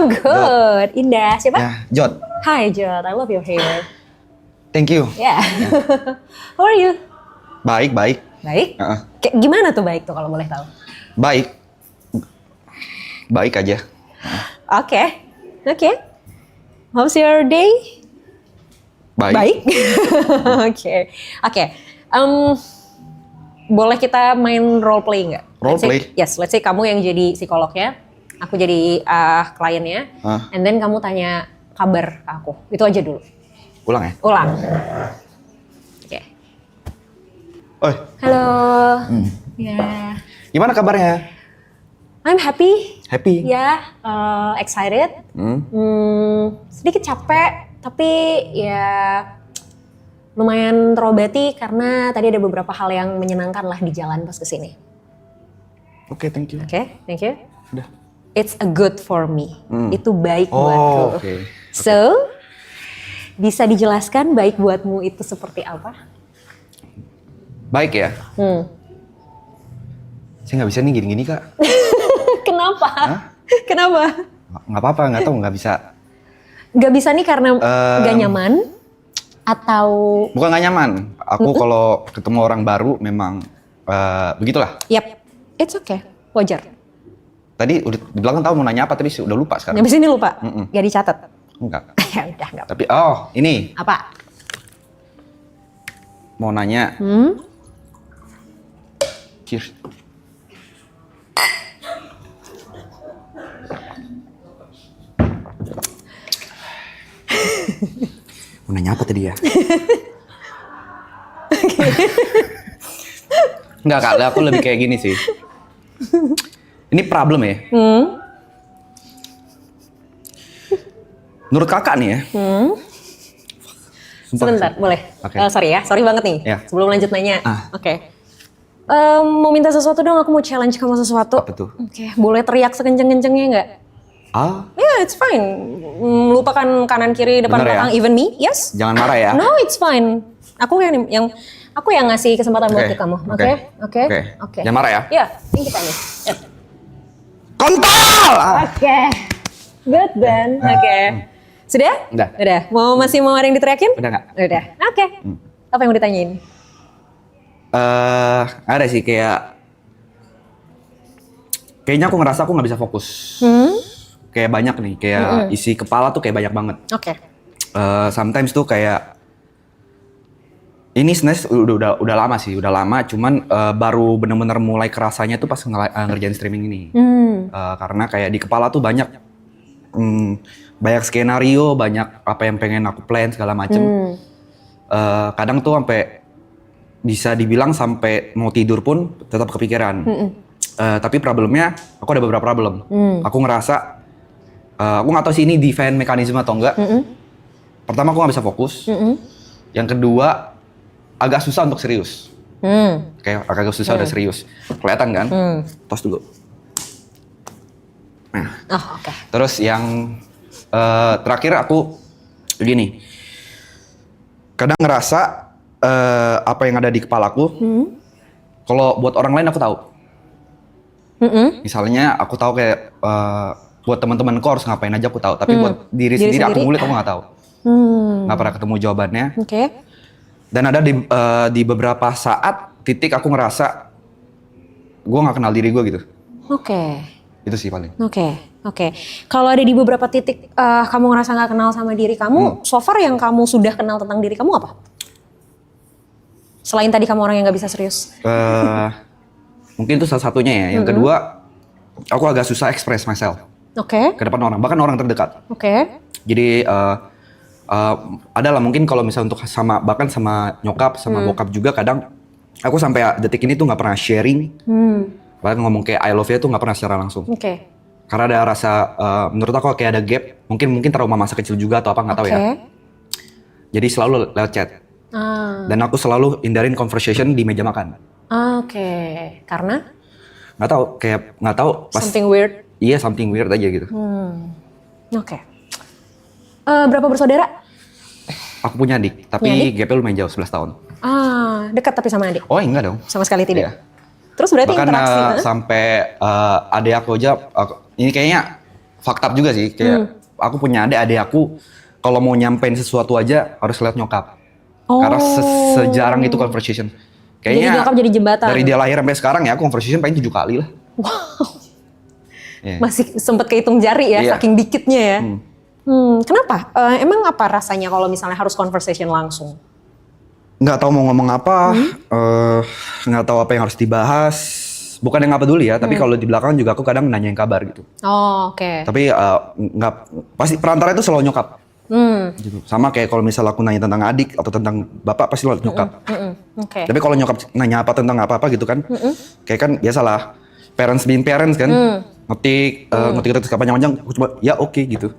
good. Indah. Siapa? Ya, Jod. Hi, Jod. I love your hair. Thank you. Yeah. How are you? Baik, baik. Baik? Heeh. Kayak gimana tuh baik tuh kalau boleh tahu? Baik. Baik aja. Oke. Oke. How's your day? Baik. Oke. Oke. Boleh kita main role play nggak? Role play? Yes, let's say kamu yang jadi psikolognya, aku jadi kliennya, and then kamu tanya kabar ke aku. Itu aja dulu. Ulang ya? Ulang. Oke. Oi. Halo. Ya. Gimana kabarnya? I'm happy. Happy? Ya, excited. Sedikit capek, tapi ya lumayan terobati karena tadi ada beberapa hal yang menyenangkan lah di jalan pas kesini. Oke, thank you. Oke, thank you. Udah. It's a good for me. Itu baik Oh, buatku. oke. So, bisa dijelaskan baik buatmu itu seperti apa? Baik ya? Saya nggak bisa nih gini-gini, Kak. Kenapa? Hah? Kenapa? Nggak apa-apa, nggak tahu, nggak bisa. Gak bisa nih karena gak nyaman? Atau... Bukan nggak nyaman. Aku kalau ketemu orang baru memang begitulah. Yap, it's okay. Wajar. Tadi udah di belakang tahu mau nanya apa, tapi udah lupa sekarang. Habis ini lupa? Gak dicatat? Enggak. Ya udah, gak apa. Tapi ini Apa? mau nanya. Cheers. Mau nanya apa tadi ya? Enggak, Kak, aku lebih kayak gini sih. Ini problem ya. Menurut Kakak nih ya. Sumpah. Sebentar, boleh? Oke. Sorry ya, sorry banget nih. Ya. Sebelum lanjut nanya. Ah. Oke. Mau minta sesuatu dong, aku mau challenge kamu sesuatu. Apa tuh? Oke, boleh teriak sekenceng-kencengnya nggak? Ya, It's fine. Lupakan kanan kiri depan Bener ya? belakang, even me, yes? jangan marah ya. No, it's fine. Aku yang ngasih kesempatan buat Oke, ke kamu. oke. Oke. Oke. Jangan marah ya. Ya, thank you Pak. Kontol! Oke. Good then. Oke. Sudah? Udah. Udah. Masih mau ada yang diteriakin? Udah nggak? Udah. Oke. Apa yang mau ditanyain? Ada sih kayaknya aku ngerasa aku nggak bisa fokus. Kayak banyak nih, kayak isi kepala tuh kayak banyak banget. Oke. Sometimes tuh kayak ini sebenarnya udah lama sih, cuman baru bener-bener mulai kerasanya tuh pas ngerjain streaming ini. Karena kayak di kepala tuh banyak skenario, banyak apa yang pengen aku plan segala macem. Kadang tuh sampai bisa dibilang sampai mau tidur pun tetap kepikiran. Tapi problemnya, aku ada beberapa problem. Aku ngerasa, aku nggak tahu sih ini defense mekanisme atau enggak. Pertama aku nggak bisa fokus. Yang kedua, agak susah untuk serius. Kayak agak susah udah serius. Kelihatan kan? Tos dulu. Nah. Oh, oke. Terus yang terakhir aku begini. Kadang ngerasa apa yang ada di kepalaku, kalau buat orang lain aku tahu. Misalnya aku tahu kayak buat teman-temanku harus ngapain aja aku tahu, tapi buat diri sendiri aku ngulik aku nggak tahu. Nggak pernah ketemu jawabannya. Oke. Dan ada di beberapa saat titik aku ngerasa gue nggak kenal diri gue gitu. Oke. Itu sih paling. Oke. Kalau ada di beberapa titik kamu ngerasa nggak kenal sama diri kamu, so far yang kamu sudah kenal tentang diri kamu apa? Selain tadi kamu orang yang nggak bisa serius. Mungkin itu salah satunya ya. Yang kedua, aku agak susah express myself. Oke. Ke depan orang, bahkan orang terdekat. Oke. Jadi adalah mungkin kalau misalnya untuk bahkan sama nyokap, sama bokap juga kadang aku sampai detik ini tuh nggak pernah sharing. Bahkan ngomong kayak I love you tuh nggak pernah secara langsung. Oke. Karena ada rasa, menurut aku kayak ada gap. Mungkin trauma masa kecil juga atau apa nggak tahu ya. Jadi selalu lewat chat. Dan aku selalu hindarin conversation di meja makan. Oke. Karena? Nggak tahu. Pas, Something weird. Iya, something weird aja gitu. Oke. Berapa bersaudara? Aku punya adik, tapi gapnya lumayan jauh, 11 tahun. Dekat tapi sama adik? Oh enggak dong. Sama sekali tidak? Iya. Terus berarti Bahkan interaksi? sampai adik aku aja, ini kayaknya fucked up juga sih. Kayak aku punya adik aku kalau mau nyampein sesuatu aja harus lihat nyokap. Karena sejarang itu conversation. Kayaknya jadi nyokap jadi jembatan. dari dia lahir sampai sekarang ya aku conversation paling 7 kali lah. Wow. Yeah. Masih sempet kehitung jari ya, saking dikitnya ya. Kenapa? Emang apa rasanya kalau misalnya harus conversation langsung? Nggak tahu mau ngomong apa, nggak tahu apa yang harus dibahas. Bukan yang nggak peduli ya, tapi kalau di belakang juga aku kadang nanyain kabar gitu. Oh, oke. Tapi nggak pasti perantara itu selalu nyokap. Gitu. Sama kayak kalau misalnya aku nanya tentang adik atau tentang bapak pasti selalu nyokap. Oke. Tapi kalau nyokap nanya apa tentang apa gitu kan, kayak kan biasalah parents being parents kan, ngetik panjang-panjang, aku cuma ya oke gitu.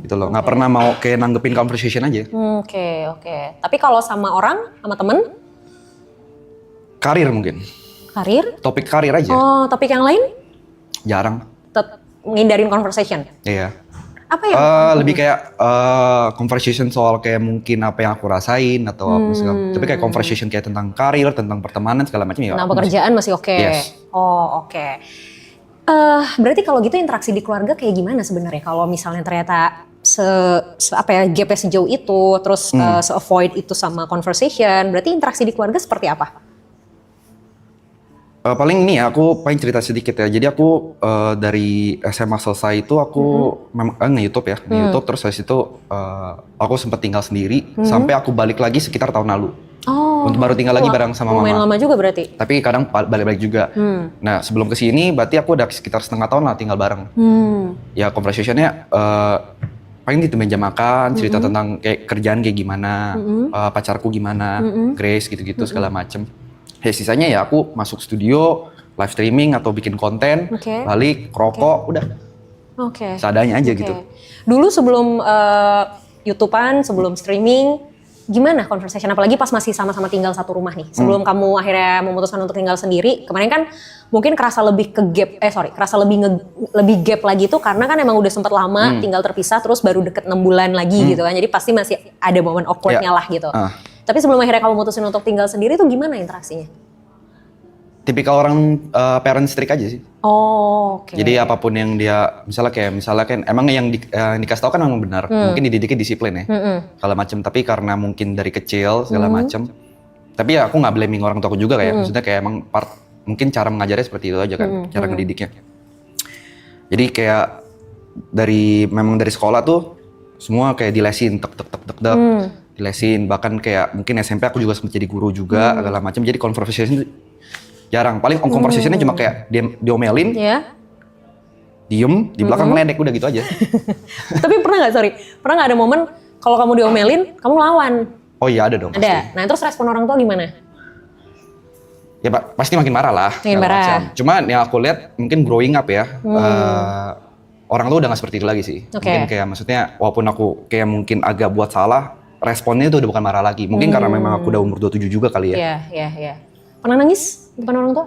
Gitu loh, nggak pernah mau kayak nanggepin conversation aja. Oke. Tapi kalau sama orang, sama temen? Karir mungkin. Karir? Topik karir aja. Oh, topik yang lain? Jarang. Ngindarin conversation? Iya. Apa yang? Lebih kayak conversation soal kayak mungkin apa yang aku rasain atau apa segala. Tapi kayak conversation kayak tentang karir, tentang pertemanan segala macam ya. Nah, pekerjaan masih oke. Yes. Oh, oke. Berarti kalau gitu interaksi di keluarga kayak gimana sebenarnya? Kalau misalnya ternyata gapnya sejauh itu, terus se-avoid itu sama conversation, berarti interaksi di keluarga seperti apa? Paling ini ya, aku paling cerita sedikit ya. Jadi aku dari SMA selesai itu aku memang nge-YouTube ya, nge-YouTube terus habis itu aku sempat tinggal sendiri sampai aku balik lagi sekitar tahun lalu. Oh. Untuk baru tinggal lagi bareng sama mama. Lumayan lama juga berarti. Tapi kadang balik-balik juga. Nah sebelum kesini berarti aku udah sekitar setengah tahun lah tinggal bareng. Ya conversation-nya paling di meja makan, cerita tentang kayak kerjaan kayak gimana, pacarku gimana, Grace gitu-gitu segala macem. Ya sisanya ya aku masuk studio, live streaming atau bikin konten, balik, rokok, udah. Seadanya aja gitu. Dulu sebelum YouTubean, sebelum streaming, gimana conversation? Apalagi pas masih sama-sama tinggal satu rumah nih. Sebelum kamu akhirnya memutuskan untuk tinggal sendiri, kemarin kan mungkin kerasa lebih kerasa lebih gap lagi tuh karena kan emang udah sempat lama tinggal terpisah, terus baru deket 6 bulan lagi gitu kan. Jadi pasti masih ada momen awkwardnya lah gitu. Tapi sebelum akhirnya kamu mutusin untuk tinggal sendiri tuh gimana interaksinya? Tipikal orang parent strict aja sih. Oh, oke. Jadi apapun yang dia, misalnya kan emang yang dikasih tahu kan memang benar. Mungkin dididiknya disiplin ya, segala macam. Tapi karena mungkin dari kecil segala macam. Tapi ya aku nggak blaming orang tuaku juga kayak, maksudnya kayak emang mungkin cara mengajarnya seperti itu aja kan, cara ngedidiknya. Jadi kayak memang dari sekolah tuh semua kayak dilesin, tek, dilesin. Bahkan kayak mungkin SMP aku juga sempat jadi guru juga, segala macam. Jadi conversation jarang. Paling conversation-nya cuma kayak diomelin, diem, di belakang ngeledek, udah gitu aja. Tapi pernah nggak ada momen kalau kamu diomelin, kamu lawan? Oh iya ada dong. Ada. Pasti. Nah terus respon orang tua gimana? Ya pasti makin marah lah. Makin marah. Cuma yang aku lihat mungkin growing up ya, orang tua udah nggak seperti itu lagi sih. Mungkin kayak maksudnya walaupun aku kayak mungkin agak buat salah, responnya itu udah bukan marah lagi. Mungkin karena memang aku udah umur 27 juga kali ya. Iya. Pernah nangis di depan orang tua?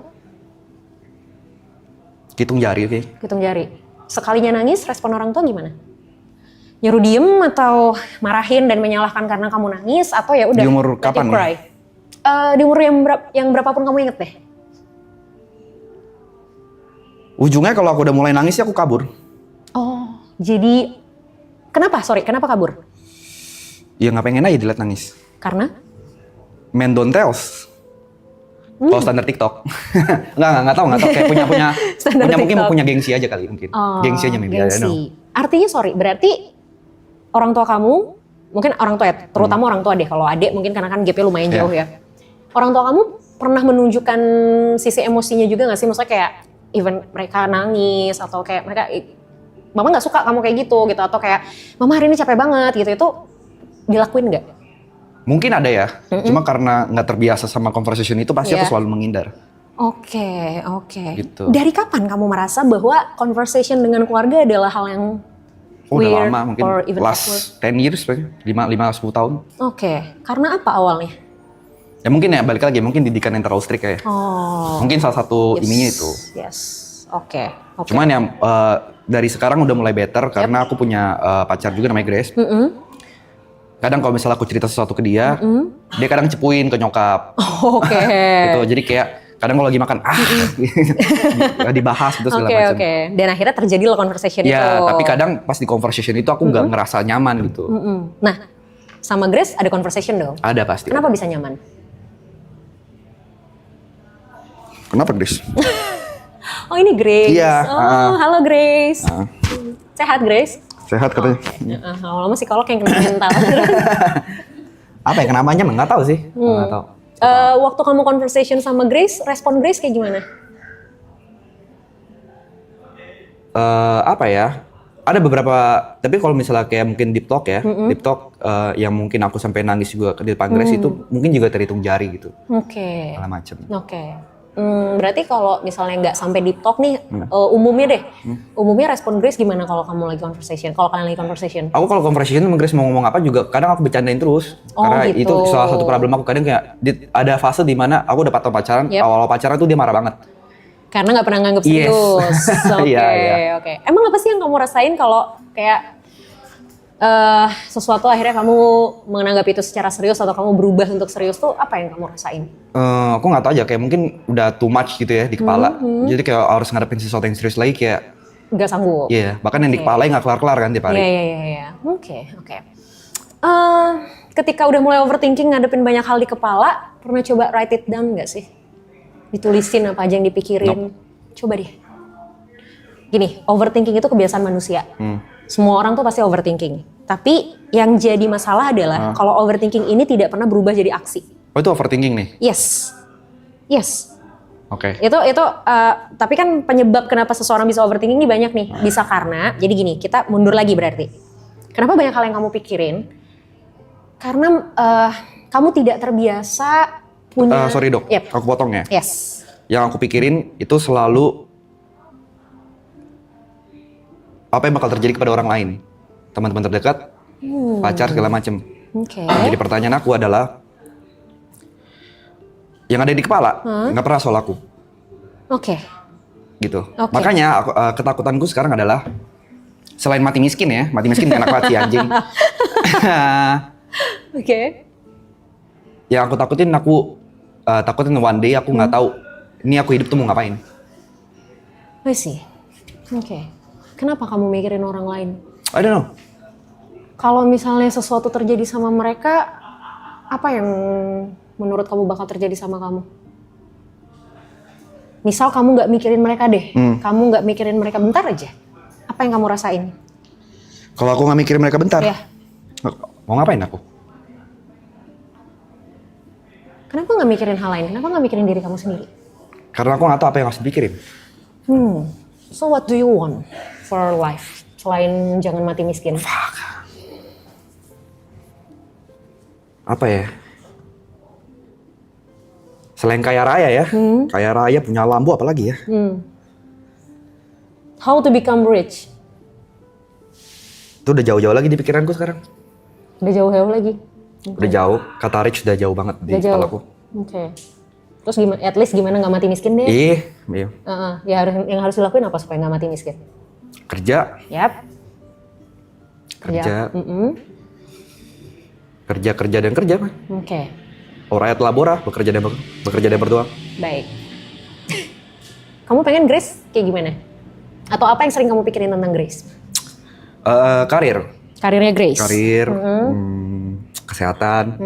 Hitung jari, oke. Hitung jari. Sekalinya nangis, respon orang tua gimana? Nyuruh diem atau marahin dan menyalahkan karena kamu nangis atau ya udah? Di umur kapan nih? Di umur yang berapapun kamu inget deh. Ujungnya kalau aku udah mulai nangis ya aku kabur. Oh, jadi kenapa kabur? Ya nggak pengen aja dilihat nangis. Karena? Men don't tells. Kalau standar TikTok. Nggak tahu kayak punya mungkin punya gengsi aja kali mungkin. Gengsi aja maybe. Gengsi. Artinya berarti orang tua kamu, mungkin orang tua ya, terutama orang tua deh, kalau adik mungkin karena kan gapnya lumayan jauh ya. Orang tua kamu pernah menunjukkan sisi emosinya juga nggak sih? Maksudnya kayak even mereka nangis atau kayak mereka, mama nggak suka kamu kayak gitu atau kayak mama hari ini capek banget gitu, itu dilakuin nggak? Mungkin ada ya, cuma karena nggak terbiasa sama conversation itu pasti aku selalu menghindar. Oke. Gitu. Dari kapan kamu merasa bahwa conversation dengan keluarga adalah hal yang weird, udah lama, mungkin last 10 years, 5-10 tahun. Oke, karena apa awalnya? Ya mungkin ya balik lagi, mungkin didikan yang terlalu strict ya. Mungkin salah satu ininya itu. Yes, oke. Cuman yang dari sekarang udah mulai better karena aku punya pacar juga namanya Grace. Kadang kalau misalnya aku cerita sesuatu ke dia, dia kadang cepuin ke nyokap. Oke. Gitu. Jadi kayak Kadang kalau lagi makan, dibahas gitu segala macam. Oke. Dan akhirnya terjadi lah conversation itu. Ya, tapi kadang pas di conversation itu aku nggak ngerasa nyaman gitu. Nah, sama Grace ada conversation dong? Ada pasti. Kenapa bisa nyaman? Kenapa, Grace? Oh ini Grace. Iya. Halo Grace. Sehat Grace? Sehat katanya. Lama-lama psikolog yang kena mental. Apa ya, kenapa nyaman? Nggak tahu sih. Nggak tahu. Waktu kamu conversation sama Grace, respon Grace kayak gimana? Apa ya? Ada beberapa, tapi kalau misalnya kayak mungkin deep talk ya, deep talk yang mungkin aku sampai nangis juga di depan Grace itu mungkin juga terhitung jari gitu. Oke. Segala macam. Oke. Berarti kalau misalnya nggak sampai deep talk nih, umumnya deh, umumnya respon Grace gimana kalau kamu lagi conversation? Kalau kalian lagi conversation? Aku kalau conversation sama Grace mau ngomong apa juga kadang aku bercandain terus. Karena gitu. itu salah satu problem aku. Kadang kayak ada fase di mana aku udah pacaran, awal pacaran tuh dia marah banget. Karena nggak pernah nganggep serius. Oke. Emang apa sih yang kamu rasain kalau kayak sesuatu akhirnya kamu menganggap itu secara serius atau kamu berubah untuk serius tuh apa yang kamu rasain? Aku nggak tahu aja, kayak mungkin udah too much gitu ya di kepala. Jadi kayak harus ngadepin sesuatu yang serius lagi kayak nggak sanggup. Iya, bahkan yang di kepala nggak kelar-kelar kan tiap hari. Iya. Oke. Ketika udah mulai overthinking ngadepin banyak hal di kepala, pernah coba write it down nggak sih? Ditulisin apa aja yang dipikirin. Coba deh. Gini, overthinking itu kebiasaan manusia. Semua orang tuh pasti overthinking. Tapi yang jadi masalah adalah kalau overthinking ini tidak pernah berubah jadi aksi. Oh, itu overthinking nih? Yes. Oke. Itu tapi kan penyebab kenapa seseorang bisa overthinking ini banyak nih. Bisa karena, jadi gini, kita mundur lagi berarti. Kenapa banyak hal yang kamu pikirin? Karena kamu tidak terbiasa punya... Sorry dok, aku potong ya. Yes. Yang aku pikirin itu selalu apa yang bakal terjadi kepada orang lain, teman-teman terdekat, pacar segala macem. Oke. Jadi pertanyaan aku adalah, yang ada di kepala nggak pernah soal aku. Oke. Gitu. Makanya ketakutanku sekarang adalah selain mati miskin ya, mati miskin enak banget sih anjing. Oke. Yang aku takutin one day aku nggak tahu ini aku hidup tuh mau ngapain. I see. Oke. Kenapa kamu mikirin orang lain? I don't know. Kalau misalnya sesuatu terjadi sama mereka, apa yang menurut kamu bakal terjadi sama kamu? Misal kamu nggak mikirin mereka deh, kamu nggak mikirin mereka bentar aja. Apa yang kamu rasain? Kalau aku nggak mikirin mereka bentar, mau ngapain aku? Kenapa nggak mikirin hal lain? Kenapa nggak mikirin diri kamu sendiri? Karena aku nggak tahu apa yang harus dipikirin. So what do you want for life? Selain jangan mati miskin. Fuck. Apa ya? Selain kaya raya ya, kaya raya punya lampu apalagi ya? How to become rich? Itu udah jauh-jauh lagi di pikiranku sekarang. Udah jauh-jauh lagi? Udah jauh, kata rich udah jauh banget di kepalaku. Oke. Terus gimana? At least gimana nggak mati miskin deh? Iya. Ya yang harus dilakuin apa supaya nggak mati miskin? Kerja. Yap. Kerja. Kerja dan kerja mah. Oke. Rakyat labora, bekerja dan berdoa. Baik. Kamu pengen Grace kayak gimana? Atau apa yang sering kamu pikirin tentang Grace? Karir. Karirnya Grace. Karir. Kesehatan.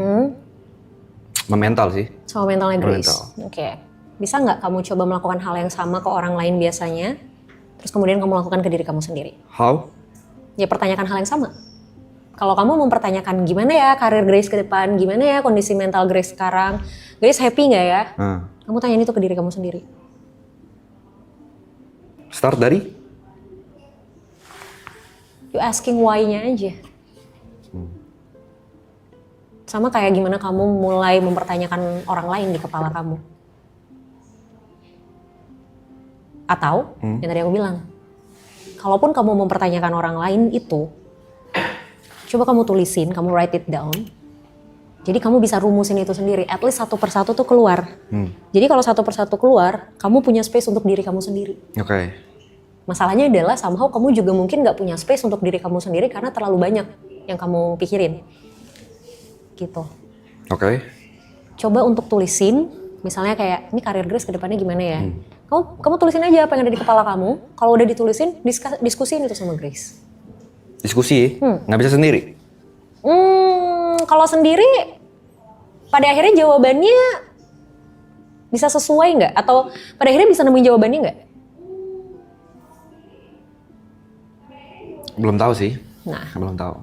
Mental sih. Sama mentalnya Grace. Oke. Bisa nggak kamu coba melakukan hal yang sama ke orang lain biasanya, terus kemudian kamu lakukan ke diri kamu sendiri? How? Ya pertanyakan hal yang sama. Kalau kamu mempertanyakan gimana ya karir Grace ke depan, gimana ya kondisi mental Grace sekarang, Grace happy nggak ya? Kamu tanyain itu ke diri kamu sendiri. Start dari? You asking why-nya aja. Sama kayak gimana kamu mulai mempertanyakan orang lain di kepala kamu. Atau, yang tadi aku bilang, kalaupun kamu mempertanyakan orang lain itu, coba kamu tulisin, kamu write it down. Jadi kamu bisa rumusin itu sendiri, at least satu persatu tuh keluar. Jadi kalau satu persatu keluar, kamu punya space untuk diri kamu sendiri. Oke. Masalahnya adalah somehow kamu juga mungkin gak punya space untuk diri kamu sendiri karena terlalu banyak yang kamu pikirin. Gitu. Oke. Coba untuk tulisin, Misalnya kayak, ini karir Grace ke depannya gimana ya? Kamu tulisin aja apa yang ada di kepala kamu. Kalau udah ditulisin, diskusiin itu sama Grace. Diskusi? Nggak bisa sendiri? Kalau sendiri, pada akhirnya jawabannya bisa sesuai nggak? Atau pada akhirnya bisa nemuin jawabannya nggak? Belum tahu sih. Nah, Belum tahu.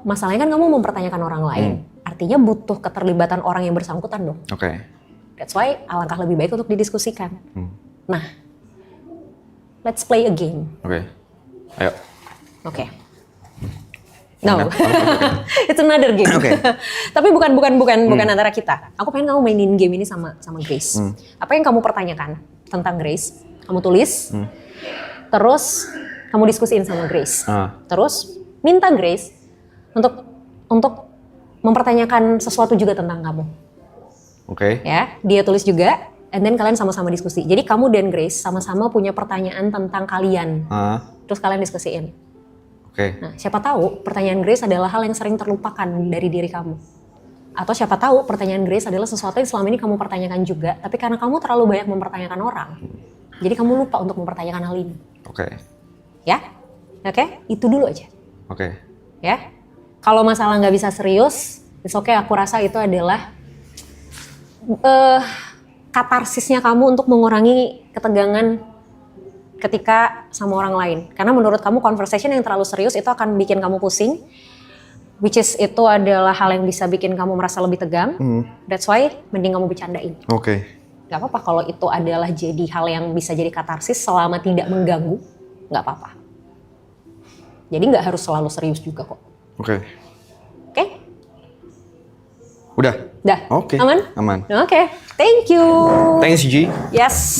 masalahnya kan kamu mempertanyakan orang lain. Artinya butuh keterlibatan orang yang bersangkutan dong. Oke. That's why alangkah lebih baik untuk didiskusikan. Nah, let's play a game. Oke. Ayo. Oke. No, it's another game. Oke. Tapi bukan antara kita. Aku pengen kamu mainin game ini sama Grace. Apa yang kamu pertanyakan tentang Grace, kamu tulis. Terus kamu diskusiin sama Grace. Terus minta Grace untuk mempertanyakan sesuatu juga tentang kamu. Oke. Ya, dia tulis juga, and then kalian sama-sama diskusi. Jadi kamu dan Grace sama-sama punya pertanyaan tentang kalian. Terus kalian diskusiin. Oke. Nah, siapa tahu pertanyaan Grace adalah hal yang sering terlupakan dari diri kamu. Atau siapa tahu pertanyaan Grace adalah sesuatu yang selama ini kamu pertanyakan juga, tapi karena kamu terlalu banyak mempertanyakan orang, jadi kamu lupa untuk mempertanyakan hal ini. Oke. Ya? Oke? Itu dulu aja. Oke. Ya? Kalau masalah nggak bisa serius, it's okay, aku rasa itu adalah katarsisnya kamu untuk mengurangi ketegangan ketika sama orang lain. Karena menurut kamu conversation yang terlalu serius itu akan bikin kamu pusing, which is itu adalah hal yang bisa bikin kamu merasa lebih tegang. That's why mending kamu bercandain. Oke. Gak apa-apa kalau itu adalah jadi hal yang bisa jadi katarsis selama tidak mengganggu, gak apa-apa. Jadi gak harus selalu serius juga kok. Oke. Oke? Udah? Dah? Oke. Aman? Aman. Oke. Thank you. Thanks, G. Yes.